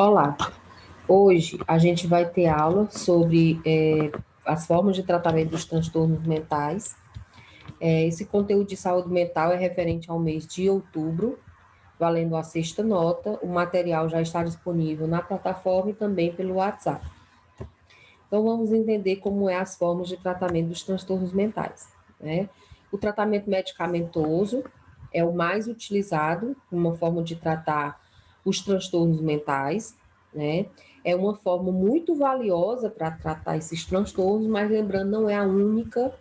Olá, hoje a gente vai ter aula sobre as formas de tratamento dos transtornos mentais. Esse conteúdo de saúde mental é referente ao mês de outubro, valendo a sexta nota. O material já está disponível na plataforma e também pelo WhatsApp. Então, vamos entender como é as formas de tratamento dos transtornos mentais, né? O tratamento medicamentoso é o mais utilizado, uma forma de tratar os transtornos mentais, né? É uma forma muito valiosa para tratar esses transtornos, mas lembrando, não é a única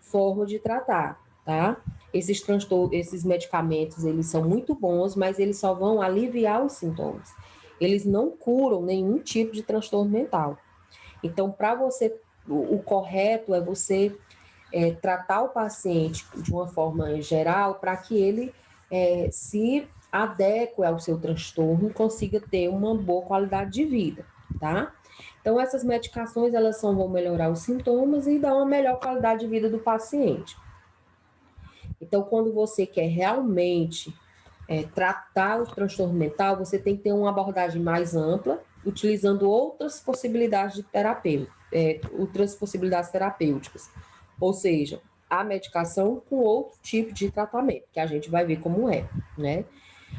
forma de tratar, tá? Esses transtornos, esses medicamentos, eles são muito bons, mas eles só vão aliviar os sintomas. Eles não curam nenhum tipo de transtorno mental. Então, para você, o correto é você tratar o paciente de uma forma geral para que ele se adeque ao seu transtorno e consiga ter uma boa qualidade de vida, tá? Então, essas medicações, elas vão melhorar os sintomas e dar uma melhor qualidade de vida do paciente. Então, quando você quer realmente tratar o transtorno mental, você tem que ter uma abordagem mais ampla, utilizando outras possibilidades de terapia, outras possibilidades terapêuticas. Ou seja, a medicação com outro tipo de tratamento, que a gente vai ver como é, né?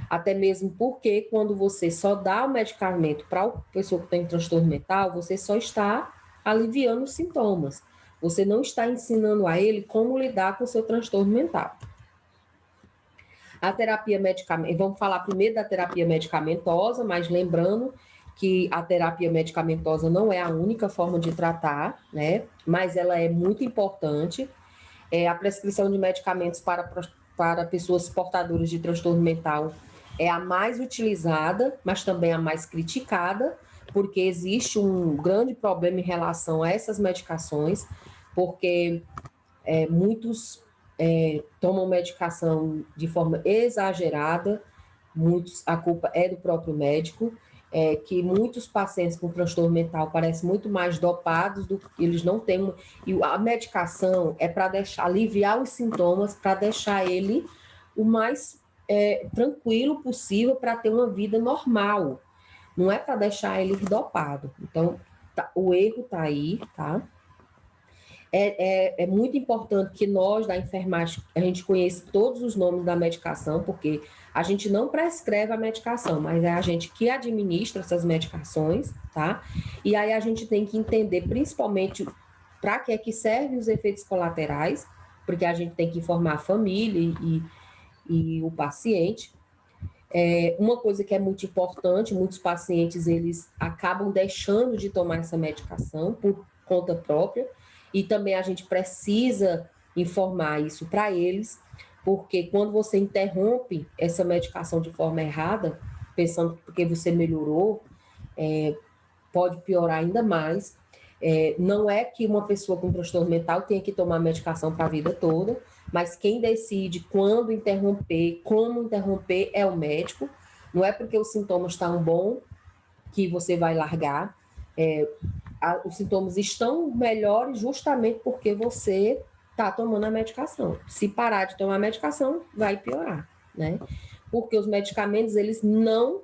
Até mesmo porque quando você só dá o medicamento para a pessoa que tem transtorno mental, você só está aliviando os sintomas. Você não está ensinando a ele como lidar com o seu transtorno mental. A terapia medicamentosa, vamos falar primeiro da terapia medicamentosa, mas lembrando que a terapia medicamentosa não é a única forma de tratar, né? Mas ela é muito importante. A prescrição de medicamentos para pessoas portadoras de transtorno mental é a mais utilizada, mas também a mais criticada, porque existe um grande problema em relação a essas medicações, porque muitos tomam medicação de forma exagerada, muitos, a culpa é do próprio médico, que muitos pacientes com transtorno mental parecem muito mais dopados do que eles não têm. E a medicação é para deixar aliviar os sintomas, para deixar ele o mais tranquilo possível para ter uma vida normal. Não é para deixar ele dopado. Então, o erro está aí, tá? É muito importante que nós, da enfermagem, a gente conheça todos os nomes da medicação, porque a gente não prescreve a medicação, mas é a gente que administra essas medicações, tá? E aí a gente tem que entender, principalmente, para que é que servem os efeitos colaterais, porque a gente tem que informar a família e o paciente. Uma coisa que é muito importante, muitos pacientes, eles acabam deixando de tomar essa medicação por conta própria, e também a gente precisa informar isso para eles, porque quando você interrompe essa medicação de forma errada, pensando que porque você melhorou, pode piorar ainda mais. Não é que uma pessoa com transtorno mental tenha que tomar medicação para a vida toda, mas quem decide quando interromper, como interromper, é o médico. Não é porque os sintomas estão bons que você vai largar. Os sintomas estão melhores justamente porque você está tomando a medicação. Se parar de tomar a medicação, vai piorar, né? Porque os medicamentos, eles não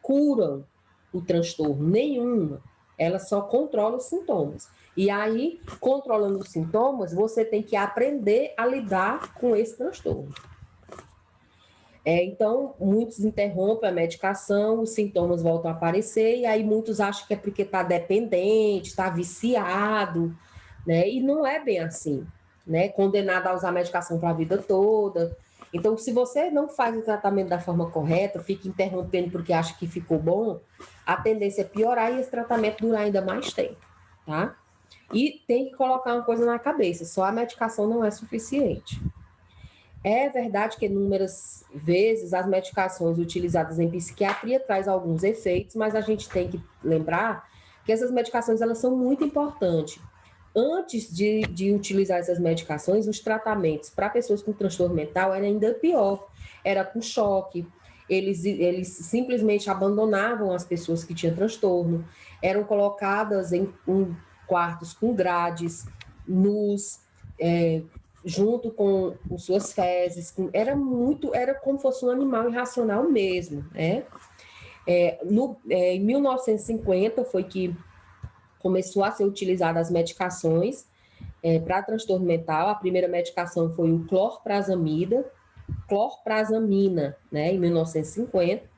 curam o transtorno, nenhuma. Ela só controla os sintomas. E aí, controlando os sintomas, você tem que aprender a lidar com esse transtorno. Então, muitos interrompem a medicação, os sintomas voltam a aparecer, e aí muitos acham que é porque está dependente, está viciado, né? E não é bem assim, né? Condenado a usar medicação para a vida toda. Então, se você não faz o tratamento da forma correta, fica interrompendo porque acha que ficou bom, a tendência é piorar e esse tratamento durar ainda mais tempo, tá? E tem que colocar uma coisa na cabeça: só a medicação não é suficiente. É verdade que inúmeras vezes as medicações utilizadas em psiquiatria trazem alguns efeitos, mas a gente tem que lembrar que essas medicações elas são muito importantes. Antes de utilizar essas medicações, os tratamentos para pessoas com transtorno mental era ainda pior. Era com choque, eles simplesmente abandonavam as pessoas que tinham transtorno, eram colocadas em quartos com grades, nus, é, junto com suas fezes, era como se fosse um animal irracional mesmo, né? Em 1950 foi que começou a ser utilizada as medicações para transtorno mental. A primeira medicação foi o clorprazamina, né, em 1950.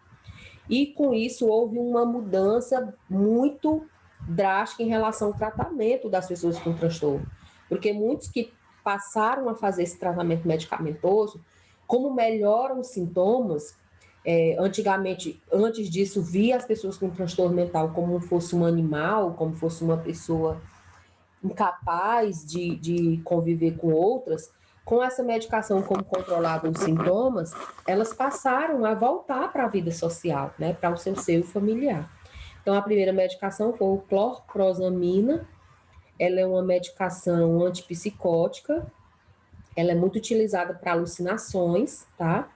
E com isso houve uma mudança muito drástica em relação ao tratamento das pessoas com transtorno. Porque muitos que passaram a fazer esse tratamento medicamentoso, como melhoram os sintomas, antigamente, antes disso, via as pessoas com transtorno mental como fosse um animal, como fosse uma pessoa incapaz de conviver com outras. Com essa medicação, como controlava os sintomas, elas passaram a voltar para a vida social, né, para o seu seio familiar. Então, a primeira medicação foi o clorprozamina. Ela é uma medicação antipsicótica, ela é muito utilizada para alucinações, tá?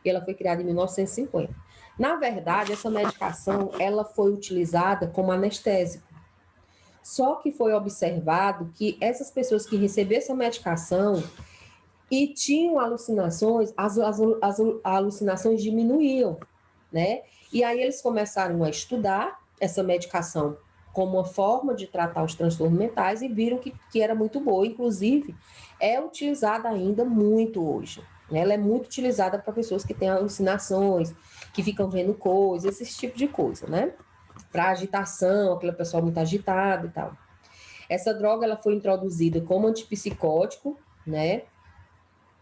E ela foi criada em 1950. Na verdade, essa medicação, ela foi utilizada como anestésico. Só que foi observado que essas pessoas que receberam essa medicação e tinham alucinações, as alucinações diminuíam, né? E aí eles começaram a estudar essa medicação como uma forma de tratar os transtornos mentais e viram que era muito boa. Inclusive, é utilizada ainda muito hoje. Né? Ela é muito utilizada para pessoas que têm alucinações, que ficam vendo coisas, esse tipo de coisa, né? Para agitação, aquela pessoa muito agitada e tal. Essa droga ela foi introduzida como antipsicótico, né?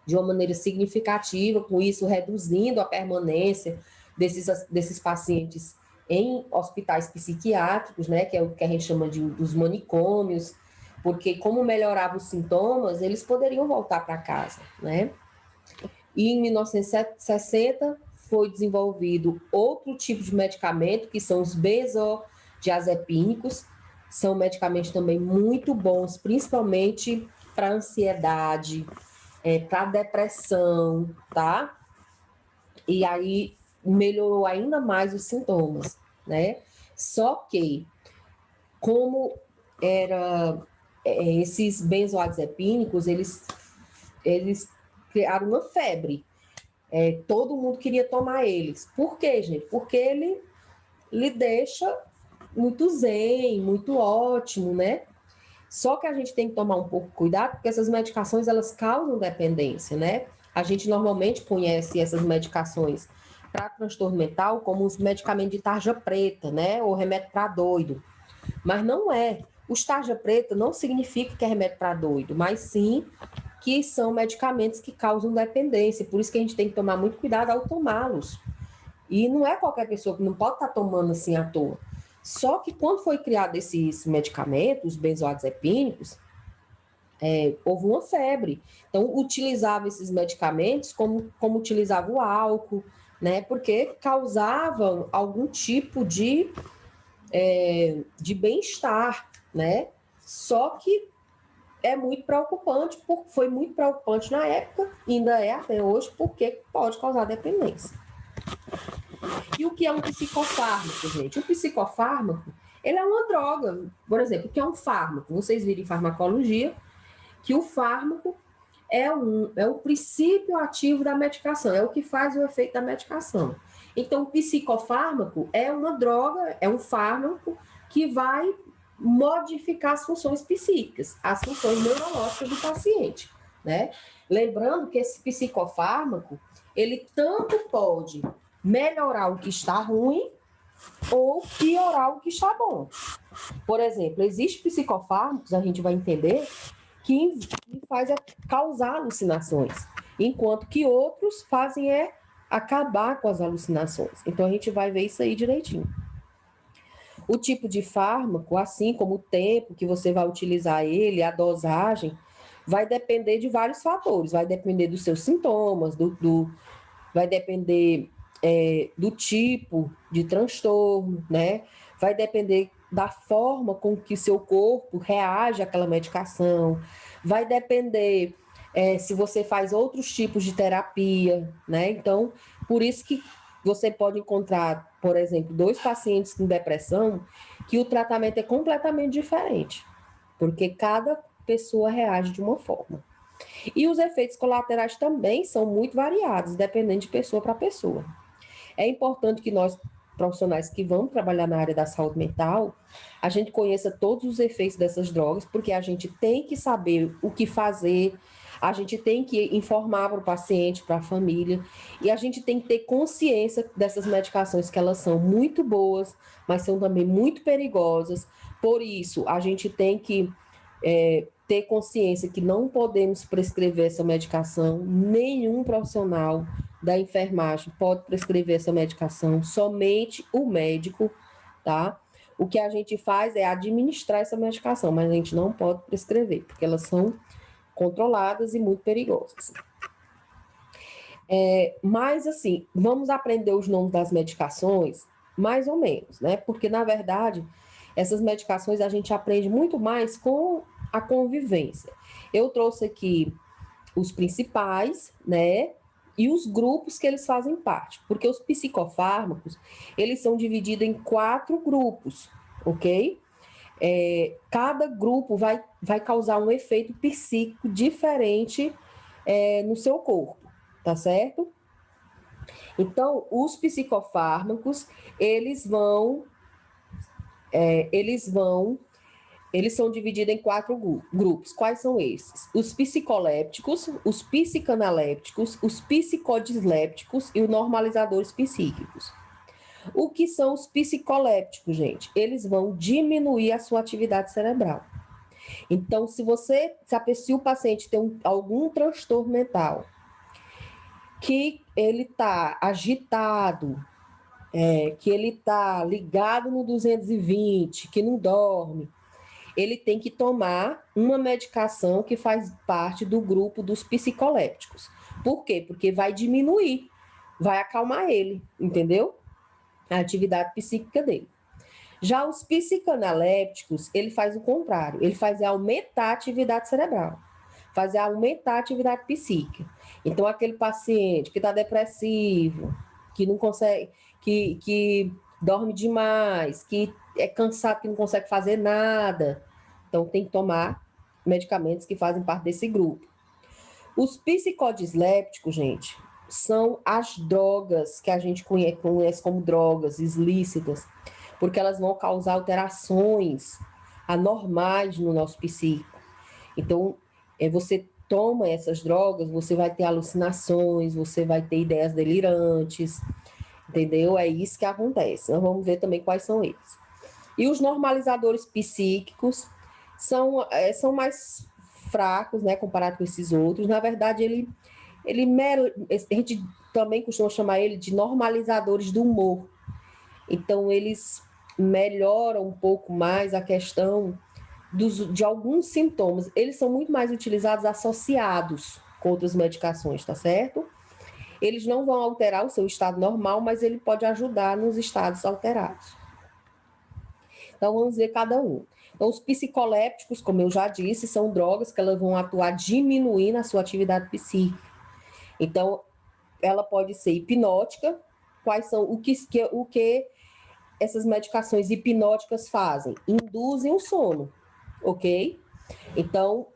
De uma maneira significativa, com isso reduzindo a permanência desses pacientes em hospitais psiquiátricos, né, que é o que a gente chama dos manicômios, porque como melhorava os sintomas, eles poderiam voltar para casa, né? E em 1960 foi desenvolvido outro tipo de medicamento, que são os benzodiazepínicos, são medicamentos também muito bons, principalmente para ansiedade, para depressão, tá? E aí melhorou ainda mais os sintomas, né? Só que, como era esses benzodiazepínicos, eles criaram uma febre. Todo mundo queria tomar eles. Por quê, gente? Porque ele lhe deixa muito zen, muito ótimo, né? Só que a gente tem que tomar um pouco cuidado, porque essas medicações, elas causam dependência, né? A gente normalmente conhece essas medicações para transtorno mental como os medicamentos de tarja preta, né? Ou remédio para doido. Mas não é. Os tarja preta não significa que é remédio para doido, mas sim que são medicamentos que causam dependência. Por isso que a gente tem que tomar muito cuidado ao tomá-los. E não é qualquer pessoa que não pode estar tomando assim à toa. Só que quando foi criado esses medicamentos, os benzodiazepínicos, houve uma febre. Então, utilizava esses medicamentos como utilizava o álcool, né? Porque causavam algum tipo de bem-estar, né? Só que é muito preocupante, foi muito preocupante na época, ainda é até hoje, porque pode causar dependência. E o que é um psicofármaco, gente? O psicofármaco, ele é uma droga. Por exemplo, o que é um fármaco? Vocês viram em farmacologia que o fármaco é o princípio ativo da medicação, é o que faz o efeito da medicação. Então, o psicofármaco é uma droga, é um fármaco que vai modificar as funções psíquicas, as funções neurológicas do paciente, né? Lembrando que esse psicofármaco, ele tanto pode melhorar o que está ruim ou piorar o que está bom. Por exemplo, existem psicofármacos, a gente vai entender, que faz causar alucinações, enquanto que outros fazem acabar com as alucinações. Então, a gente vai ver isso aí direitinho. O tipo de fármaco, assim como o tempo que você vai utilizar ele, a dosagem, vai depender de vários fatores. Vai depender dos seus sintomas, vai depender do tipo de transtorno, né? Vai depender da forma com que seu corpo reage àquela medicação, vai depender se você faz outros tipos de terapia, né? Então, por isso que você pode encontrar, por exemplo, 2 pacientes com depressão que o tratamento é completamente diferente, porque cada pessoa reage de uma forma. E os efeitos colaterais também são muito variados, dependendo de pessoa para pessoa. É importante que nós profissionais que vão trabalhar na área da saúde mental, a gente conheça todos os efeitos dessas drogas, porque a gente tem que saber o que fazer, a gente tem que informar para o paciente, para a família, e a gente tem que ter consciência dessas medicações, que elas são muito boas, mas são também muito perigosas. Por isso, a gente tem que ter consciência que não podemos prescrever essa medicação, nenhum profissional da enfermagem pode prescrever essa medicação, somente o médico, tá? O que a gente faz é administrar essa medicação, mas a gente não pode prescrever, porque elas são controladas e muito perigosas. Mas, assim, vamos aprender os nomes das medicações? Mais ou menos, né? Porque, na verdade, essas medicações a gente aprende muito mais com a convivência. Eu trouxe aqui os principais, né? E os grupos que eles fazem parte. Porque os psicofármacos, eles são divididos em 4 grupos, ok? Cada grupo vai causar um efeito psíquico diferente no seu corpo, tá certo? Então, os psicofármacos, eles são divididos em 4 grupos. Quais são esses? Os psicolépticos, os psicanalépticos, os psicodislépticos e os normalizadores psíquicos. O que são os psicolépticos, gente? Eles vão diminuir a sua atividade cerebral. Então, se o paciente tem algum transtorno mental, que ele está agitado, que ele está ligado no 220, que não dorme, ele tem que tomar uma medicação que faz parte do grupo dos psicolépticos. Por quê? Porque vai diminuir, vai acalmar ele, entendeu? A atividade psíquica dele. Já os psicanalépticos, ele faz o contrário, ele faz aumentar a atividade cerebral, faz aumentar a atividade psíquica. Então, aquele paciente que está depressivo, que não consegue, que dorme demais, que é cansado, que não consegue fazer nada, então tem que tomar medicamentos que fazem parte desse grupo. Os psicodislépticos, gente, são as drogas que a gente conhece como drogas ilícitas, porque elas vão causar alterações anormais no nosso psíquico. Então, você toma essas drogas, você vai ter alucinações, você vai ter ideias delirantes, entendeu? É isso que acontece. Nós vamos ver também quais são eles. E os normalizadores psíquicos são mais fracos, né, comparado com esses outros. Na verdade, a gente também costuma chamar ele de normalizadores do humor. Então, eles melhoram um pouco mais a questão de alguns sintomas. Eles são muito mais utilizados associados com outras medicações, tá certo? Eles não vão alterar o seu estado normal, mas ele pode ajudar nos estados alterados. Então, vamos ver cada um. Então, os psicolépticos, como eu já disse, são drogas que elas vão atuar diminuindo a sua atividade psíquica. Então, ela pode ser hipnótica. Quais são o que essas medicações hipnóticas fazem? Induzem o sono, ok? Então,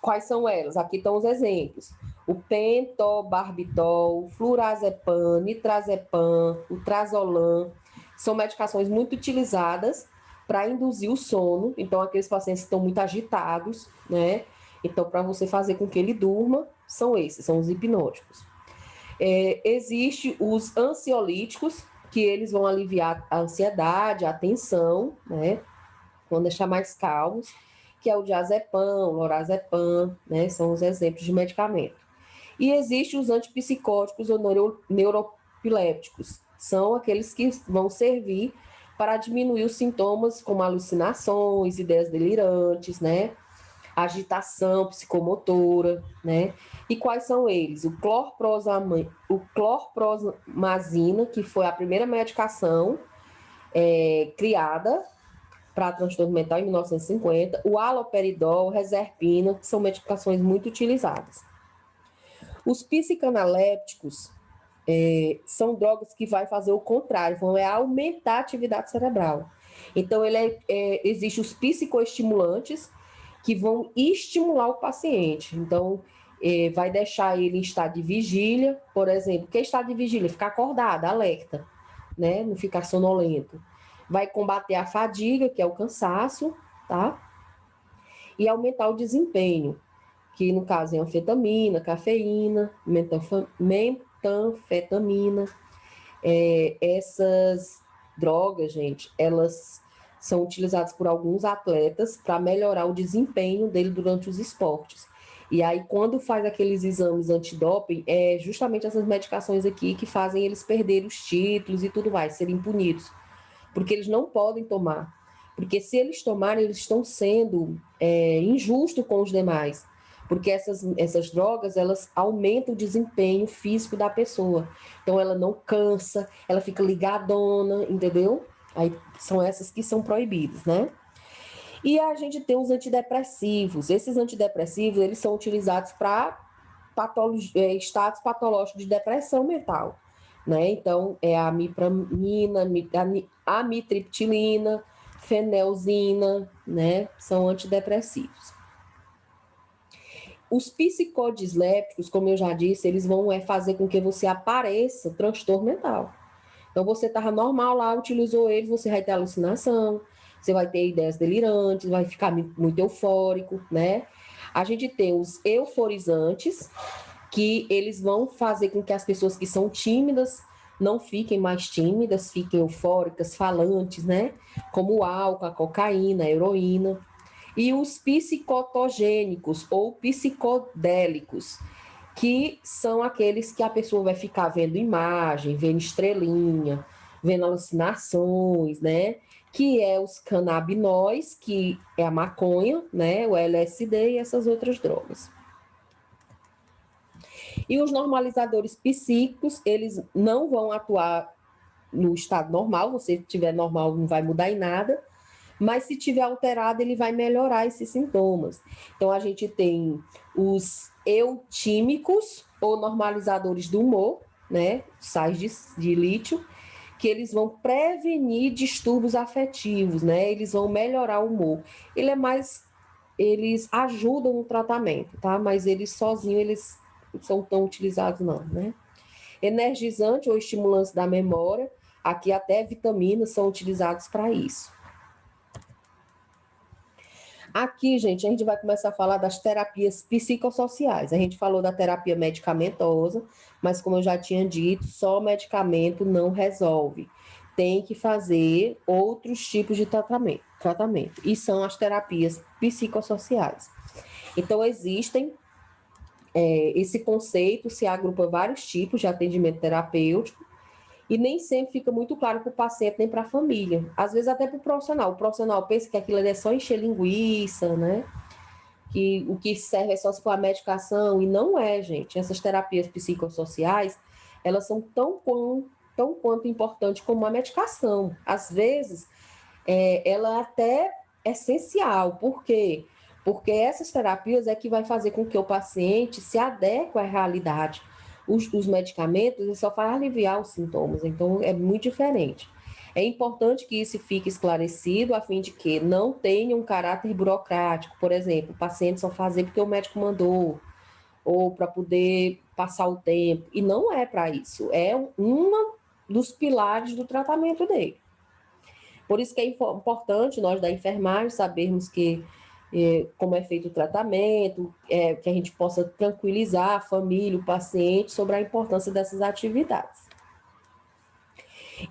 quais são elas? Aqui estão os exemplos. O pentobarbital, flurazepam, nitrazepam, o trazolam, são medicações muito utilizadas para induzir o sono. Então, aqueles pacientes que estão muito agitados, né? Então, para você fazer com que ele durma, são os hipnóticos. Existem os ansiolíticos, que eles vão aliviar a ansiedade, a tensão, né? Vão deixar mais calmos, que é o diazepam, o lorazepam, né? São os exemplos de medicamento. E existem os antipsicóticos ou neuropilépticos, são aqueles que vão servir para diminuir os sintomas como alucinações, ideias delirantes, né? Agitação psicomotora, né? E quais são eles? O clorpromazina, que foi a primeira medicação criada para transtorno mental em 1950, o haloperidol, reserpina, que são medicações muito utilizadas. Os psicanalépticos são drogas que vai fazer o contrário, vão aumentar a atividade cerebral. Então, existe os psicoestimulantes, que vão estimular o paciente. Então, vai deixar ele em estado de vigília, por exemplo. O que é estado de vigília? Ficar acordado, alerta, né? Não ficar sonolento. Vai combater a fadiga, que é o cansaço, tá? E aumentar o desempenho, que no caso é anfetamina, cafeína, metanfetamina. Essas drogas, gente, elas são utilizadas por alguns atletas para melhorar o desempenho dele durante os esportes. E aí, quando faz aqueles exames antidoping, é justamente essas medicações aqui que fazem eles perderem os títulos e tudo mais, serem punidos. Porque eles não podem tomar. Porque se eles tomarem, eles estão sendo injustos com os demais. Porque essas drogas, elas aumentam o desempenho físico da pessoa. Então, ela não cansa, ela fica ligadona, entendeu? Aí são essas que são proibidas, né? E a gente tem os antidepressivos. Esses antidepressivos, eles são utilizados para estados patológicos de depressão mental, né? Então, é a mipramina, amitriptilina, fenelzina, né? São antidepressivos. Os psicodislépticos, como eu já disse, eles vão fazer com que você apareça transtorno mental. Então, você estava normal lá, utilizou eles, você vai ter alucinação, você vai ter ideias delirantes, vai ficar muito eufórico, né? A gente tem os euforizantes, que eles vão fazer com que as pessoas que são tímidas não fiquem mais tímidas, fiquem eufóricas, falantes, né? Como o álcool, a cocaína, a heroína. E os psicotogênicos ou psicodélicos, que são aqueles que a pessoa vai ficar vendo imagem, vendo estrelinha, vendo alucinações, né? Que é os canabinóis, que é a maconha, né? O LSD e essas outras drogas. E os normalizadores psíquicos, eles não vão atuar no estado normal, você tiver normal não vai mudar em nada, mas se tiver alterado, ele vai melhorar esses sintomas. Então, a gente tem os eutímicos, ou normalizadores do humor, né, sais de lítio, que eles vão prevenir distúrbios afetivos, né, eles vão melhorar o humor. Eles ajudam no tratamento, tá? Mas eles sozinhos, eles não são tão utilizados não, né? Energizante ou estimulante da memória, aqui até vitaminas são utilizados para isso. Aqui, gente, a gente vai começar a falar das terapias psicossociais. A gente falou da terapia medicamentosa, mas como eu já tinha dito, só medicamento não resolve. Tem que fazer outros tipos de tratamento. E são as terapias psicossociais. Então, existem, esse conceito se agrupa vários tipos de atendimento terapêutico, e nem sempre fica muito claro para o paciente nem para a família. Às vezes até para o profissional. O profissional pensa que aquilo é só encher linguiça, né? Que o que serve é só se for a medicação, e não é, gente. Essas terapias psicossociais, elas são tão quanto importantes como a medicação. Às vezes, ela é até essencial. Por quê? Porque essas terapias é que vai fazer com que o paciente se adeque à realidade. Os medicamentos ele só faz aliviar os sintomas, então é muito diferente. É importante que isso fique esclarecido a fim de que não tenha um caráter burocrático. Por exemplo, o paciente só fazer porque o médico mandou, ou para poder passar o tempo. E não é para isso. É um dos pilares do tratamento dele. Por isso que é importante nós da enfermagem sabermos como é feito o tratamento, que a gente possa tranquilizar a família, o paciente, sobre a importância dessas atividades.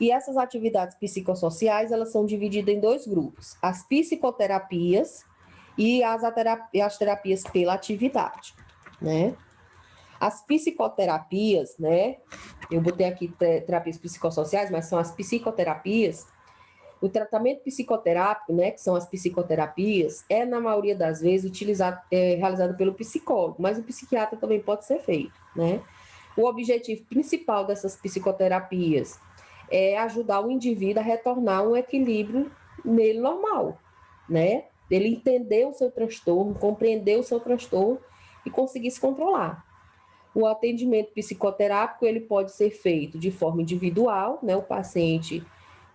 E essas atividades psicossociais, elas são divididas em dois grupos: as psicoterapias e as terapias pela atividade, né? As psicoterapias, né? Eu botei aqui terapias psicossociais, mas são as psicoterapias. O tratamento psicoterápico, né, que são as psicoterapias, na maioria das vezes, realizado pelo psicólogo, mas o psiquiatra também pode ser feito, né? O objetivo principal dessas psicoterapias é ajudar o indivíduo a retornar um equilíbrio nele normal, né? Ele entender o seu transtorno, compreender o seu transtorno e conseguir se controlar. O atendimento psicoterápico, ele pode ser feito de forma individual, né? O paciente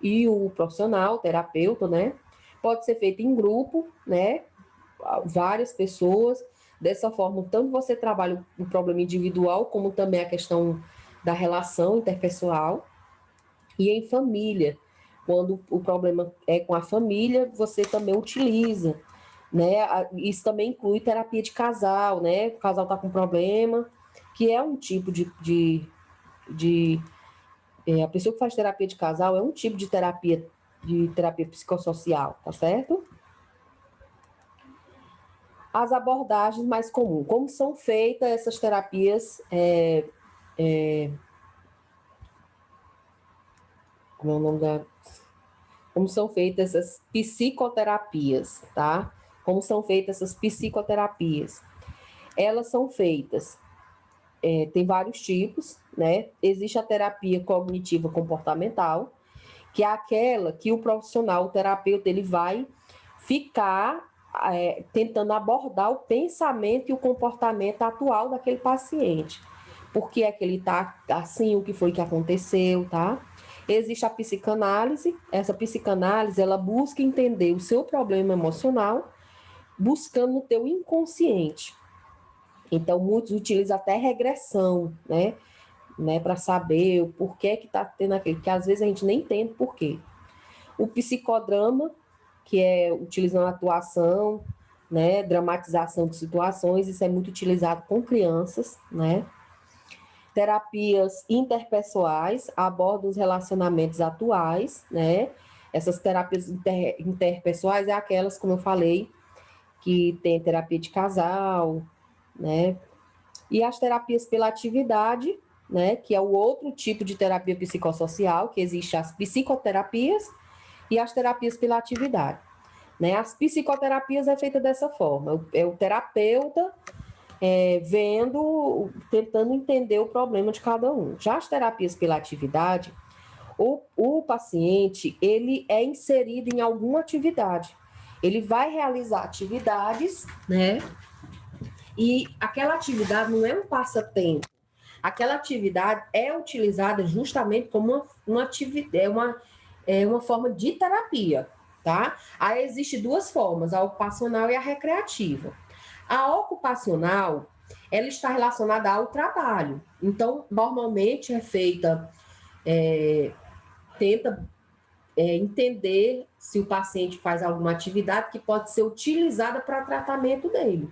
e o profissional, o terapeuta, né? Pode ser feito em grupo, né? Várias pessoas. Dessa forma, tanto você trabalha o problema individual, como também a questão da relação interpessoal. E em família, quando o problema é com a família, você também utiliza, né? Isso também inclui terapia de casal, né? O casal está com problema, que é um tipo de a pessoa que faz terapia de casal é um tipo de terapia psicossocial, tá certo? As abordagens mais comuns, como são feitas essas terapias, como é o nome da, como são feitas essas psicoterapias, tá? Como são feitas essas psicoterapias? Elas são feitas, tem vários tipos, né? Existe a terapia cognitiva comportamental, que é aquela que o profissional, o terapeuta, ele vai ficar tentando abordar o pensamento e o comportamento atual daquele paciente. Por que é que ele está assim, o que foi que aconteceu, tá? Existe a psicanálise. Essa psicanálise, ela busca entender o seu problema emocional, buscando no teu inconsciente. Então, muitos utilizam até regressão, né, para saber o porquê que está tendo aquilo, que às vezes a gente nem entende por quê. O psicodrama, que é utilizando a atuação, né, dramatização de situações, isso é muito utilizado com crianças, né? Terapias interpessoais abordam os relacionamentos atuais, né? Essas terapias interpessoais é aquelas, como eu falei, que tem terapia de casal, né? E as terapias pela atividade, né? Que é o outro tipo de terapia psicossocial, que existe as psicoterapias e as terapias pela atividade. Né? As psicoterapias é feita dessa forma, é o terapeuta tentando entender o problema de cada um. Já as terapias pela atividade, o paciente, ele é inserido em alguma atividade. Ele vai realizar atividades, né? E aquela atividade não é um passatempo. Aquela atividade é utilizada justamente como uma atividade, uma forma de terapia, tá? Aí existe duas formas, a ocupacional e a recreativa. A ocupacional, ela está relacionada ao trabalho. Então, normalmente é feita, tenta entender se o paciente faz alguma atividade que pode ser utilizada para tratamento dele.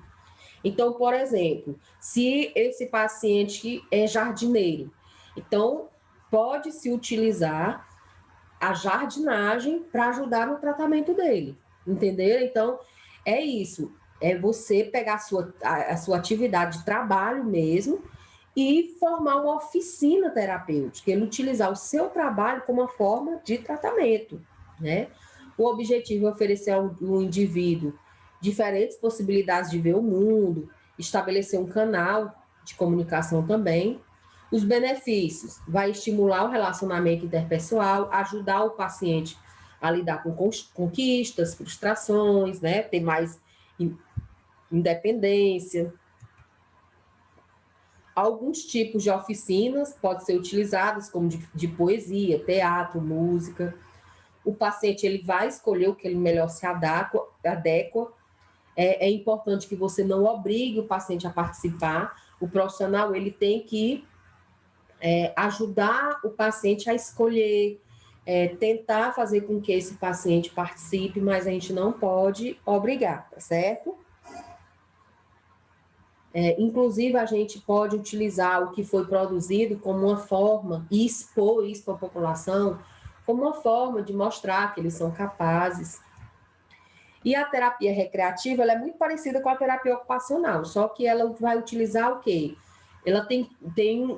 Então, por exemplo, se esse paciente é jardineiro, então pode-se utilizar a jardinagem para ajudar no tratamento dele, entendeu? Então, é isso, é você pegar a sua atividade de trabalho mesmo e formar uma oficina terapêutica, ele utilizar o seu trabalho como uma forma de tratamento, né? O objetivo é oferecer ao indivíduo diferentes possibilidades de ver o mundo, estabelecer um canal de comunicação também. Os benefícios, vai estimular o relacionamento interpessoal, ajudar o paciente a lidar com conquistas, frustrações, né? Ter mais independência. Alguns tipos de oficinas podem ser utilizadas, como de poesia, teatro, música. O paciente ele vai escolher o que ele melhor se adequa. É importante que você não obrigue o paciente a participar. O profissional ele tem que ajudar o paciente a escolher, tentar fazer com que esse paciente participe, mas a gente não pode obrigar, tá certo? Inclusive, a gente pode utilizar o que foi produzido como uma forma, e expor isso para a população, como uma forma de mostrar que eles são capazes. E a terapia recreativa, ela é muito parecida com a terapia ocupacional, só que ela vai utilizar o quê? Ela tem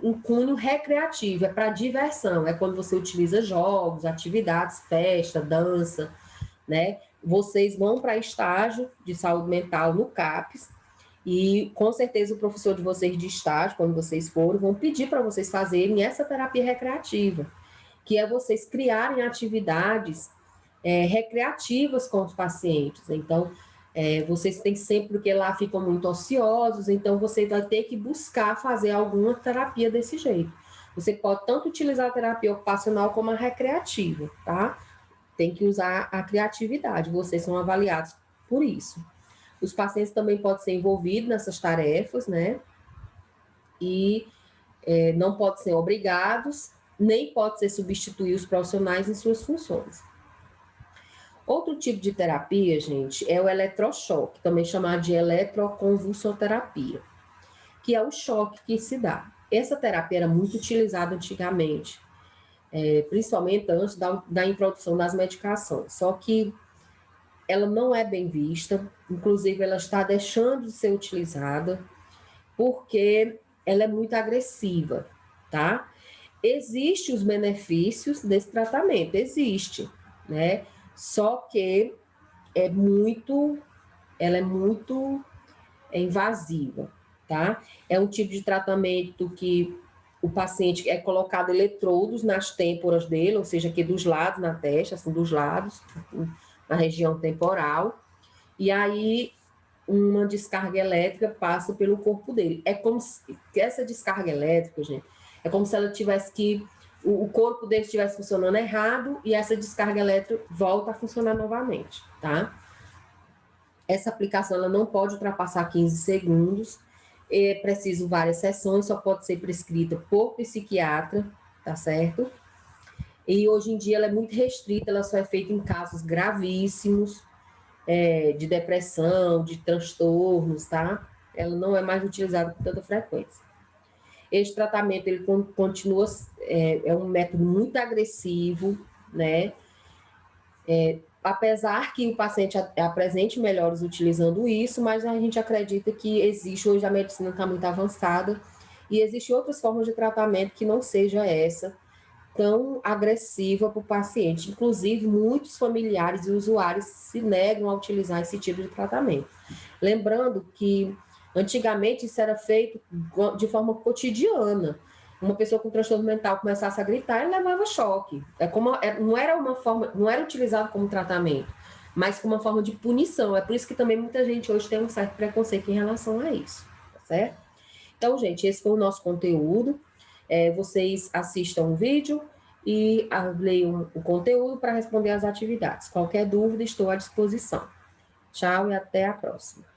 um cunho recreativo, é para diversão, é quando você utiliza jogos, atividades, festa, dança, né? Vocês vão para estágio de saúde mental no CAPES, e com certeza o professor de vocês de estágio, quando vocês forem, vão pedir para vocês fazerem essa terapia recreativa, que é vocês criarem atividades recreativas com os pacientes. Então, vocês têm sempre, porque lá ficam muito ociosos, então você vai ter que buscar fazer alguma terapia desse jeito. Você pode tanto utilizar a terapia ocupacional como a recreativa, tá? Tem que usar a criatividade, vocês são avaliados por isso. Os pacientes também podem ser envolvidos nessas tarefas, né? E não podem ser obrigados, nem pode ser substituir os profissionais em suas funções. Outro tipo de terapia, gente, é o eletrochoque, também chamado de eletroconvulsoterapia, que é o choque que se dá. Essa terapia era muito utilizada antigamente, principalmente antes da introdução das medicações, só que ela não é bem vista, inclusive ela está deixando de ser utilizada, porque ela é muito agressiva, tá? Existem os benefícios desse tratamento, existe, né? Só que ela é muito invasiva, tá? É um tipo de tratamento que o paciente é colocado eletrodos nas têmporas dele, ou seja, aqui dos lados, na testa, assim, dos lados, na região temporal, e aí uma descarga elétrica passa pelo corpo dele. É como se essa descarga elétrica, gente, é como se ela tivesse que o corpo dele estivesse funcionando errado e essa descarga elétrica volta a funcionar novamente, tá? Essa aplicação ela não pode ultrapassar 15 segundos, é preciso várias sessões, só pode ser prescrita por psiquiatra, tá certo? E hoje em dia ela é muito restrita, ela só é feita em casos gravíssimos, de depressão, de transtornos, tá? Ela não é mais utilizada com tanta frequência. Esse tratamento, ele continua, é um método muito agressivo, né? Apesar que o paciente apresente melhores utilizando isso, mas a gente acredita que existe, hoje a medicina está muito avançada, e existem outras formas de tratamento que não seja essa, tão agressiva para o paciente. Inclusive, muitos familiares e usuários se negam a utilizar esse tipo de tratamento. Lembrando que antigamente isso era feito de forma cotidiana. Uma pessoa com transtorno mental começasse a gritar e levava choque. Não era uma forma, não era utilizado como tratamento, mas como uma forma de punição. É por isso que também muita gente hoje tem um certo preconceito em relação a isso, tá certo? Então, gente, esse foi o nosso conteúdo. Vocês assistam o vídeo e leiam o conteúdo para responder às atividades. Qualquer dúvida, estou à disposição. Tchau e até a próxima.